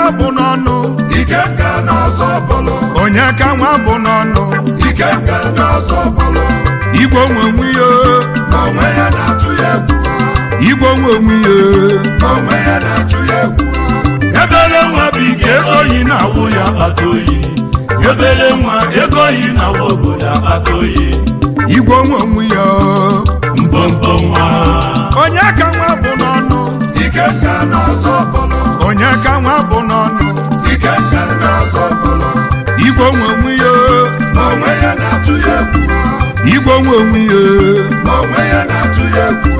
nwa bụ n'ọnụ Ikenga n'ọzọ bụlụ onye ka nwa bụ n'ọnụ Ikenga n'ọzọ bụlụ igwe onwe onwe ya ma onwe ya na-atụ ya egwu igwe onwe onwe ya ma onwe ya na-atụ ya egwu ebere nwa bụ ike ego yi na-awụ ya akpata oyi ebere nwa ego yi na-awụ obodo akpata oyi igwe onwe onwe ya mbombo nwa onye ka nwa bụ n'ọnụ Ikenga n'ọzọ bụlụ onye ka nwa bụ n'ọnụ Ikenga n'ọzọ bụlụ igwe onwe onwe ya ma onwe ya na-atụ ya egwu igwe onwe onwe ya ma onwe ya na-atụ ya egwu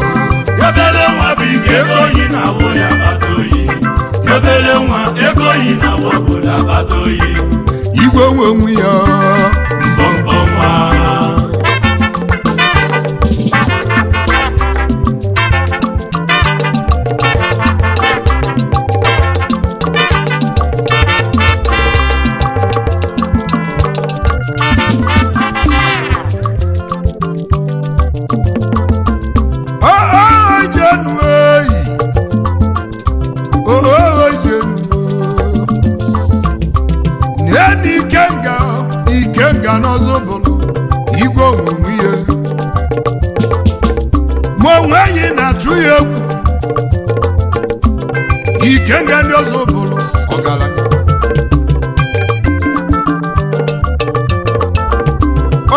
obere nwa bụ ike ego yi na-awụ ya akpata oyi obere nwa ego yi na-awụ obodo akpata oyi igwe onwe onwe ya mbombo nwa Ikenga n'ọzọ bụlụ igwe onwe ya ma onwe yi na-atụ ya egwu Ikenga ndị ọzọ bụlụ ọgaranya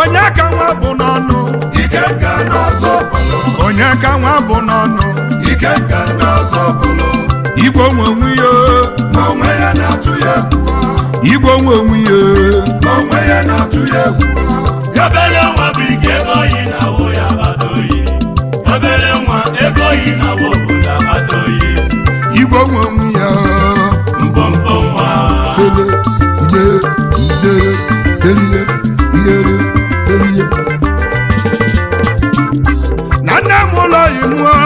onye ka nwa bụ n'ọnụ Ikenga n'ọzọ bụlụ onye ka nwa bụ n'ọnụ Ikenga n'ọzọ bụlụ igwe onwe ya ma onwe ya na-atụ ya egwu igwe onwe ya ma onwe ya na-atụ ya egwu obere nwa bụ ike ego yi na-awụ ya akpata oyi obere nwa ego yi na-awụ obodo akpata oyi igwe onwe ya mbombo nwa sele ide idere seliye idere seliye na nne m ụlọ yi mụọ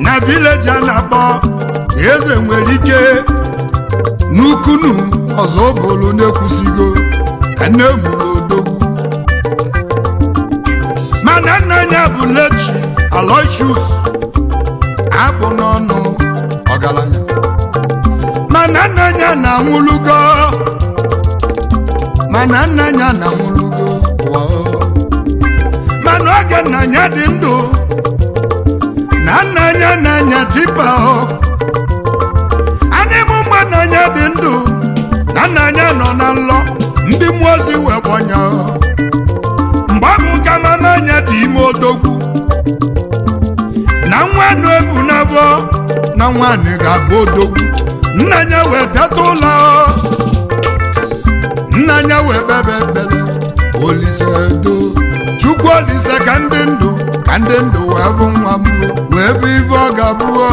na vileji a na-akpọ eze nwere ike n'ukunu ọzọ bụlụ na-ekwusigo ka nne mụrụ odogwu mana nna ya bụ lechi Aloysius akpụ n'ọnụ ọgaranya mana nna ya na-anwụlugo mana oge nna ya dị ndụ na nna ya na-anya tipa nna ya dị ndụ na nna ya nọ na nlọ ndị mmụọ ozi wee gbanya mgbe bụ ka mama anya dị ime odogwu na nwa anụ ebu n'afọ na nwaanyị ga-abụ odogwu nna ya wee teta ụlọ nna ya wee bebe ekpere Olise do Chukwu Olise ka ndị ndụ wee bụ nwa m wee bụ ife ọ ga-abụọ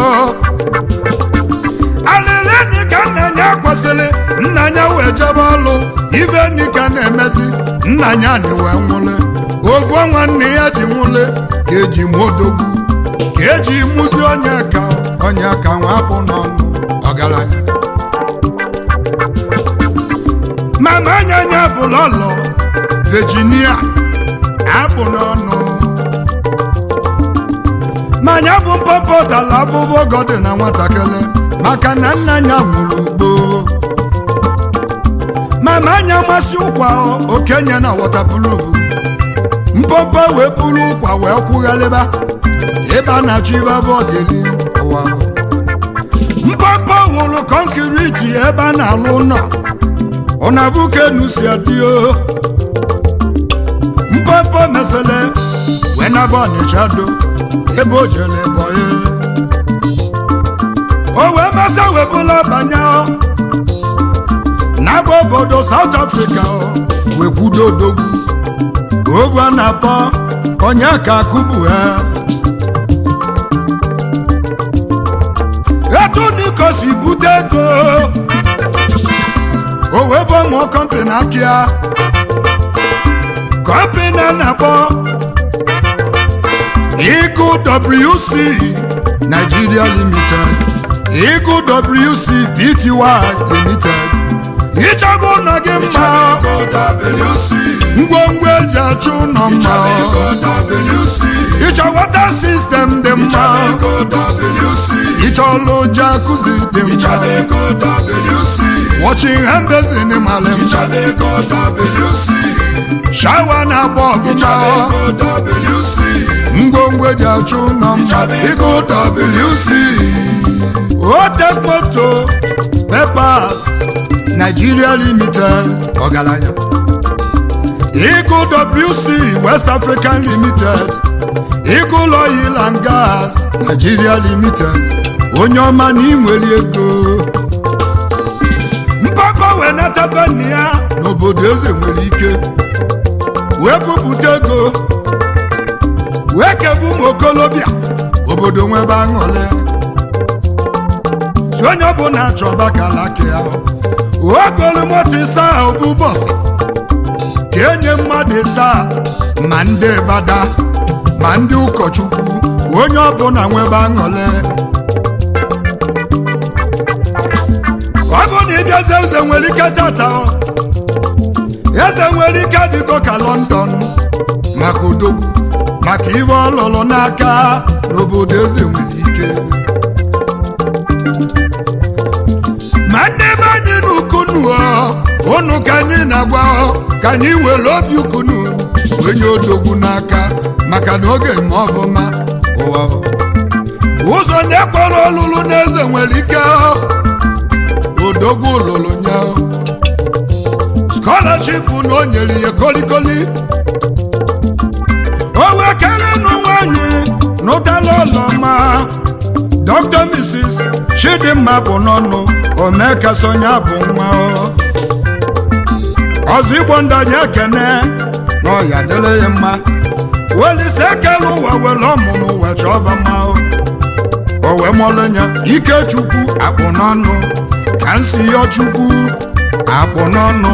alịlịnị ka nna ya kwesịrị nna ya wee jebe ọlụ ife nni ka na-emezi nna ya na wee nwụle ofu nwanne ya ji nwụle ka eji modogbu ka eji mụzi onye ka nwa bụ n'ọnụ ọgaranya mama anya ya bụ lọlọ Virginia abụ n'ọnụ ma ya bụ mpọpọ dala abụbọ gọdị na nwatakịrị maka na nna ya nwụrụ ugbo mama anya masị ụkwa okenye na wọtapụrụ mpọpọ wee buru ụkwa wee kwugharịba ịba na achọ ibe bụ ọdịli ụwa mpọpọ nwụrụ kọnkiriti ebe a na-alụ ụlọ ụnavukenu si adịo mpọpọ mesele wee naba Ọnịcha do ebe o jere bọye o wee masa wee bụla banye n'aba obodo South Africa wee kwudo odogwu ovu a na-akpọ onye ka akụbu ha etu Niko si bute ego o wee bụ ụmụ kọmpani akịa kọmpani a na-akpọ Eagle WC Nigeria Limited Eagle WC Pty Limited ịchọbụ ụlọ gị mma WC ngwongwo eji achụ ụlọ mma Ichanego WC. ịchọ water system dị mma Ichanego WC. ịchọlụ jacuzzi dị mma Ichanego WC. washing hand basin mara mma Ichanego WC. shawa na-agba ọgụma Ichanego WC. ngwongwo eji achụ ụlọ mma Ichanego WC. Otek moto spare parts Nigeria Limited ọgaranya Eagle WC West African Limited Eagle Oil and Gas Nigeria Limited onye ọma na inwere ego mpapa wee nataba nne ya n'obodo eze nwere ike wee bupụta ego wee kebu ụmụ okolobịa obodo nwebe aṅụrị si onye ọbụla achọba kalaka ya ogolu moto ịsa ahụ bụ bọsụ ka enye mmadụ ịsa ma ndị bada ma ndị ụkọchukwu onye ọbụla nwebe aṅụrị ọ bụ na ịbịazi eze nwere ike tata eze nwere ike dịgo ka London maka odogwu maka ibe ọlụlụ n'aka n'obodo eze nwere ike ma ndị be anyị n'ukunu ụnụ ka anyị na-agwa ka anyị were obi ukunu onye odogwu n'aka maka na oge ma ọbụma ụwa ụzọ na-ekwere ọlụlụ n'eze nwere ike odogwu lụrụ nye scholarship na o nyere ya kolikoli o wee kere nụ nwanyị n'ụtala ọlọma Dr. Mrs. Chidimma bụ n'ọnụ omekasonya bụ nwa ọzọ igbo ndanye ekene na ọya dịrị ya mma welise ekele ụwa were ọmụmụ wee chọba mma o wee mọlenya Ikechukwu akpụ n'ọnụ ka nsi yọ Chukwu akpụ n'ọnụ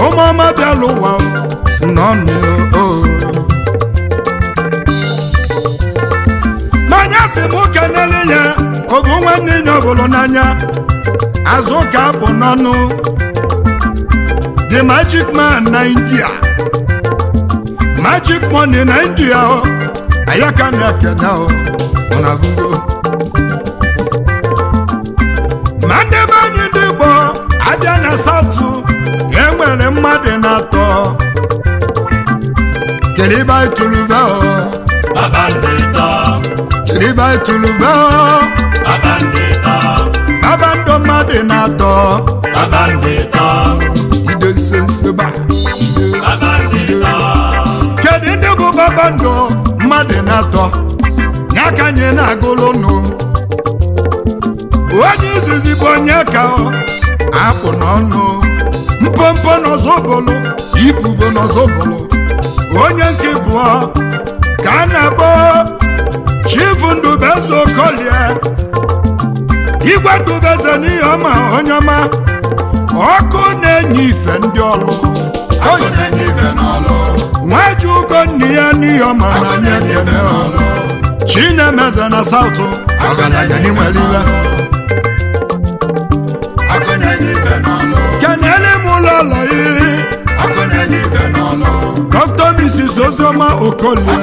ụmụọma bịala ụwa n'ọnụ n'anya si m kenele ya obu nwanne nye ọbụlụ n'anya azụ ka akpụ n'ọnụ the magic man na India magic money na India ayaka na ekene ọnagugo ma ndị be anyị ndị Igbo abịa na South enwere mmadụ na-atọ keliba itulube keliba itulube babando mmadụ na-atọ ide nsenseba kedu ndị bụ babando mmadụ na-atọ n'aka anyị na-agụlụ nụ onye izizi bụ onye ka apụ n'ọnụ mpompo n'ọzọbụlụ ibubo n'ọzọbụlụ onye nke bụọ ka a na-akpọ Chief Ndubeze Okolie igwe Ndubeze n'ihe ọma onye ọma ọkụ na-enye ife ndị ọlụ nwaji ugo nne ya n'ihe ọma na anya ekene Chinemeze na South ọgaranya n'inwere iwe kenele m ụlọ ụlọ Dr. Mrs. Ozioma Okolie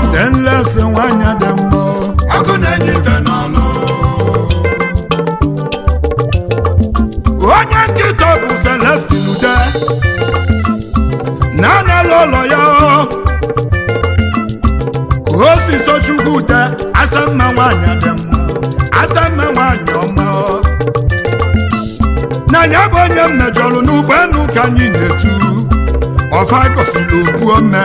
Stainless nwanyị dị mma onye nkịta bụ Celestine Ude na-anala ụlọ ya Osiso Chukwu Ude asamma nwanyị dị mma asamma nwanyị ọma n'anya bụ onye mmejọrọ n'ụgbọelu ka anyị na-etu ọfa gosiri okwu ome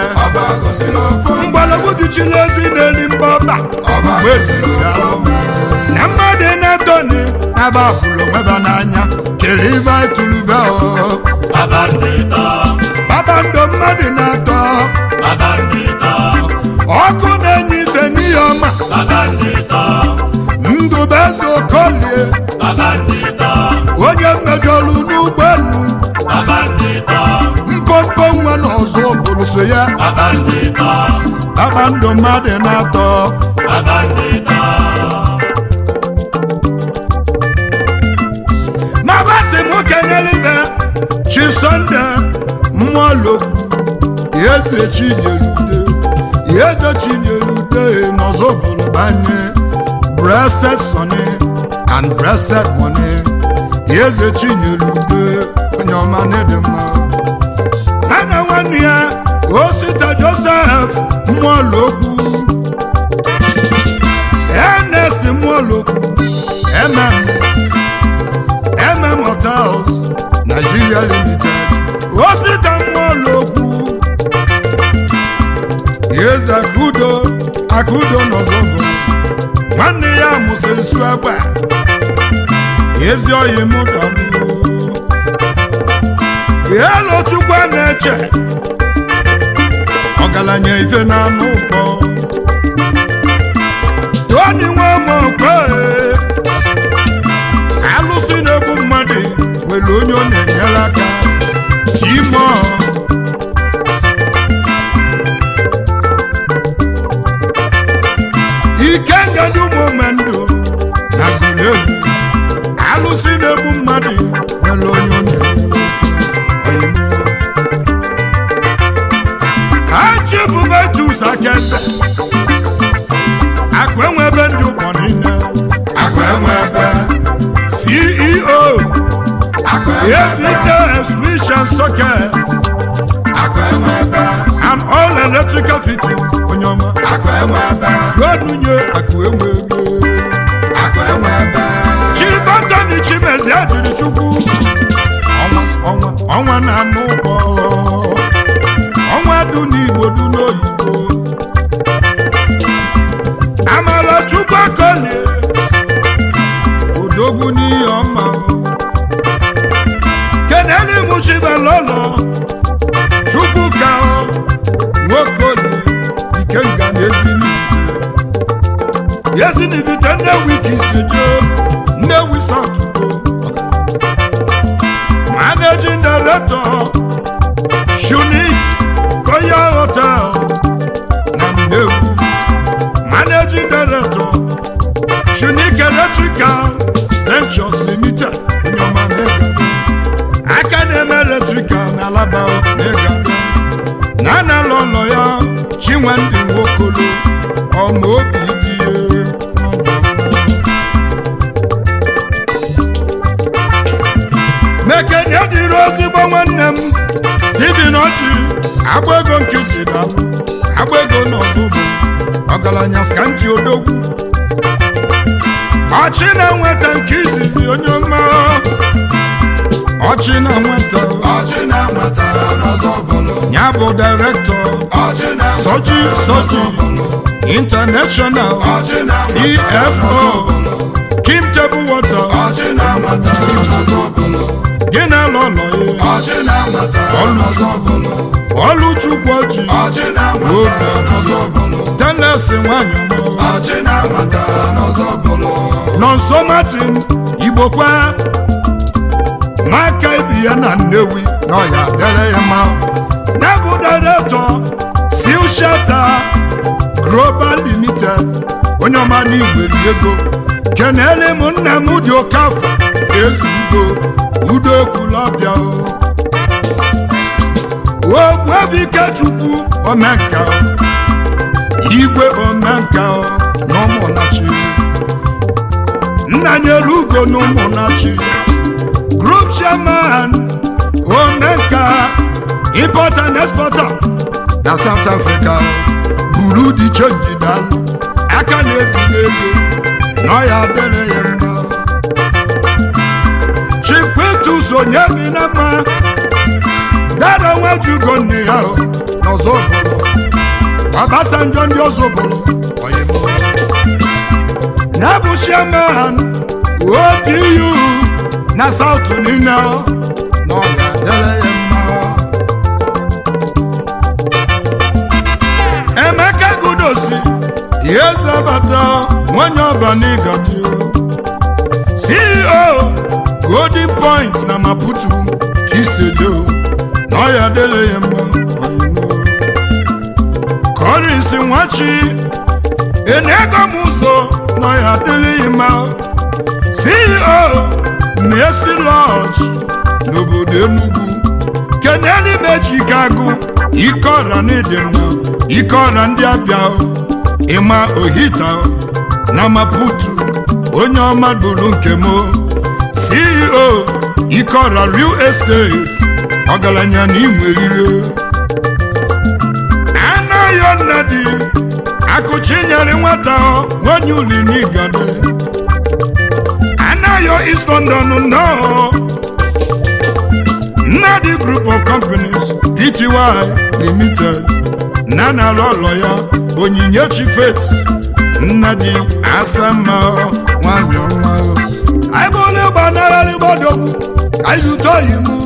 mgbọrọgwụ dịchiri ezi n'eli mgbọba mgbe eziri ya na mmadụ na-etoni n'aba afụrụ onweba n'anya kere ibe itulube babando mmadụ na-atọ ọkụ na-enye ife n'ihe ọma Ndubeze Okolie onye mmejọrụ n'ụgbọelu mpompo nwa na ọzọ bụrụ so ya babando mmadụ na-atọ ma basị m kenele ibe Chief Sunday Mmụọlokwu Eze Chinyelude n'Ozobolo banye Blessed Sonny and Blessed Money Eze Chinyelude onye ọma n'ịdị mma ana nwanne ya Osita Joseph Mmụọlokwu Ernest Mmụọlokwu MM Hotels Nigeria Limited Osita Mmụọlokwu Eze Akudo n'Ozobolo nwanne ya mụsịrị su agba ezi oyi mụ dalu elu Chukwu na-eche ọgaranya ife na anụ ụkpọ Tony Nwamokwe alụsị na-egbu mmadụ nwere onye ọ na-enyere aka Timo Ikenga ndị ụmụmendụ na Gulelu alụsị na-egbu mmadụ nwere onye ọ na-enyere Achibubetus Akeze Akwenwebe ndị ụgbọ niile Akwenwebe CEO Evite Switch and Socket Akwenwebe and all electrical fittings onye ọma Akwenwebe Rodunye Akwenwebe Chibatani Chimezi Ajiri Chukwu ọnwa na anụ ụgbọ ọnwa du n'Igbo du n'oyibo Amala Chukwu Akolie odogwu n'ihe ọma Keneli Muchibelolo Chukwuka Nwokolie Ikenga na Ezinivite Nnewi Kisijo Nnewi South Managing Director Unique Royal Hotel na Nnewi Managing Director Unique Electrical Ventures Limited Nyoma Negado Academy Electrical na Alaba Negado Nana Lolo ya Chinwendị Nwokolo ọmọ obi dị Mekene dịrị ozigbo nwanne m Stephen Ochi agba ego nkịtị dalụ agba ego n'Ozobolo ọgaranya skanti odogwu Ọchị na nweta nke izizi onye ọma Ọchị na nweta n'Ozobolo ya bụ director Soji International CFO Kim Table Water Gina Lolo Oluchukwu Oji Stainless nwanyị Nonso Martin Igbokwa Maka ibi ya na Nnewi n'ọya dere ya ma Nebu Director Seal Shelter Global Limited onye ọma n'Igwe ego Kenele m nna m dị Okafọ Ezu Udo Ekwulọbịa Ogbuebike Chukwu Omenka Igwe Omenka n'Ụmụnachi Nnanyelu Ugo n'Ụmụnachi Group Chairman Omenka Importer and Exporter na South Africa Buru di change dalụ aka na-ezi n'ego n'ọya dere ya mma Chief Quintus Onyemi na mma dara nwejugo nne ya n'Ozobolo Obasanjo ndị Ozobolo oyimo na-bụ Chairman ODU na South niile n'ọya dere ya mma Emeka Gudosi Yezabata nwanyị ọbanigadi CEO Golden Point na Maputo Kisedo n'ọya dere ya mma Collins Nwachi Enego Muzo n'ọya dere ya mma CEO Mercy Lodge n'obodo Enugu keneli meji kagu ikora n'idimna ikora ndị abịa ịma ohita na Maputo onye ọma bụrụ nke m CEO ikora real estate ọgaranya na inwerire anaghị nnadi akụchinyere nwata onye uli n'igade anaghị East London no Nnadi Group of Companies Pty Limited Nana Lolo ya Onyinyechi Faith Nnadi Asama nwanyị ọma aịbụlụ gbanarị gbadogbu ayụtọghịmụ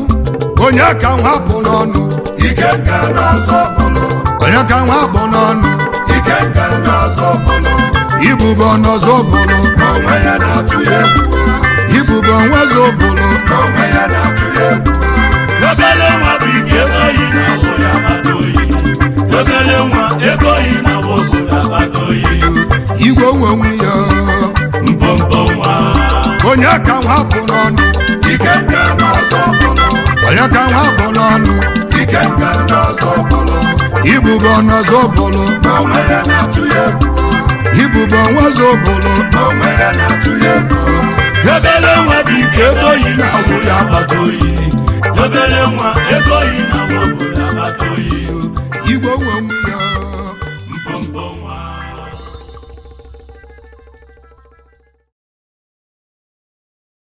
onye ka nwapụ n'ọnụ ike nga n'ọzọ bụlụ onye ka nwapụ n'ọnụ ike nga n'ọzọ bụlụ ibubo n'ọzọ bụlụ n'onwe ya na-atụ ya egwu ibubo nwezo bụlụ n'onwe ya na-atụ ya egwu obele nwa bụ ike egoghị na obodo agbata oyi obele nwa egoghị na obodo agbata oyi igwe onwe ya mpompo nwa onye ka nwapụ n'ọnụ ike nga n'ọzọ bụlụ onye ka nwapụ n'ọnụ ike nga n'ọzọ bụlụ ibubo n'ọzọ bụlụ n'onwe ya na-atụ ya egwu ibubo nwezo bụlụ n'onwe ya na-atụ ya egwu obele nwa bụ ike egoghị na obodo agbata oyi obele nwa egoghị na obodo agbata oyi igwe onwe ya mpompo nwa